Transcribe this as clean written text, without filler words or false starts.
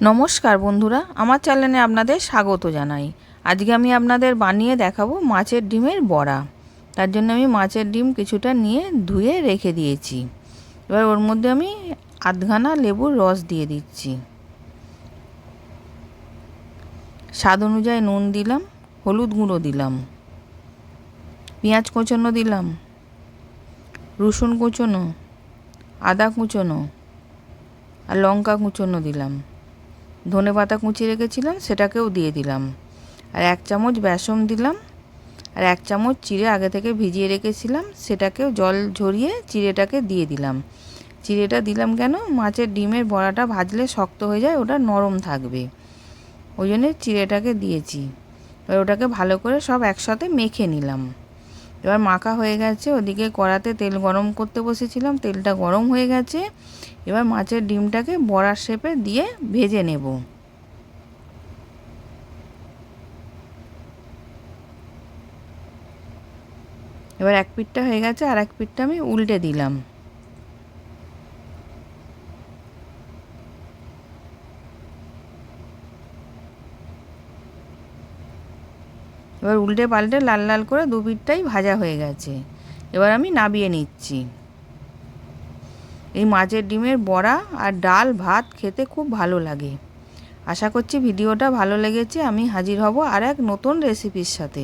নমস্কার বন্ধুরা, আমার চ্যানেলে আপনাদের স্বাগত জানাই। আজকে আমি আপনাদের বানিয়ে দেখাবো মাছের ডিমের বড়া। তার জন্য আমি মাছের ডিম কিছুটা নিয়ে ধুয়ে রেখে দিয়েছি। এবার ওর মধ্যে আমি আধখানা লেবুর রস দিয়ে দিচ্ছি। স্বাদ অনুযায়ী নুন দিলাম, হলুদ গুঁড়ো দিলাম, পেঁয়াজ কুচোনো দিলাম, রসুন কুচোনো, আদা কুচোনো আর লঙ্কা কুচোনো দিলাম। ধনেপাতা কুচিয়ে রেখেছিলাম সেটাকেও দিয়ে দিলাম। আর 1 চামচ বেসন দিলাম। আর 1 চামচ চিড়ে আগে থেকে ভিজিয়ে রেখেছিলাম, সেটাকেও জল ঝরিয়ে চিড়েটাকে দিয়ে দিলাম। চিড়েটা দিলাম কেন, মাছের ডিমের বড়াটা ভাজলে শক্ত হয়ে যায়, ওটা নরম থাকবে, ওই জন্যে চিড়েটাকে দিয়েছি। এবার ওটাকে ভালো করে সব একসাথে মেখে নিলাম। এবার মাখা হয়ে গেছে, ওদিকে কড়াতে তেল গরম করতে বসেছিলাম, তেলটা গরম হয়ে গেছে। এবার মাছের ডিমটাকে বড়ার শেপে দিয়ে ভেজে নেব। এবার এক পিঠটা হয়ে গেছে, আর এক পিঠটা আমি উল্টে দিলাম। এবার উল্টে পাল্টে লাল লাল করে দু পিঠটাই ভাজা হয়ে গেছে। এবার আমি নামিয়ে নিচ্ছি। এই মাছের ডিমের বড়া আর ডাল ভাত খেতে খুব ভালো লাগে। আশা করছি ভিডিওটা ভালো লেগেছে। আমি হাজির হব আর এক নতুন রেসিপির সাথে।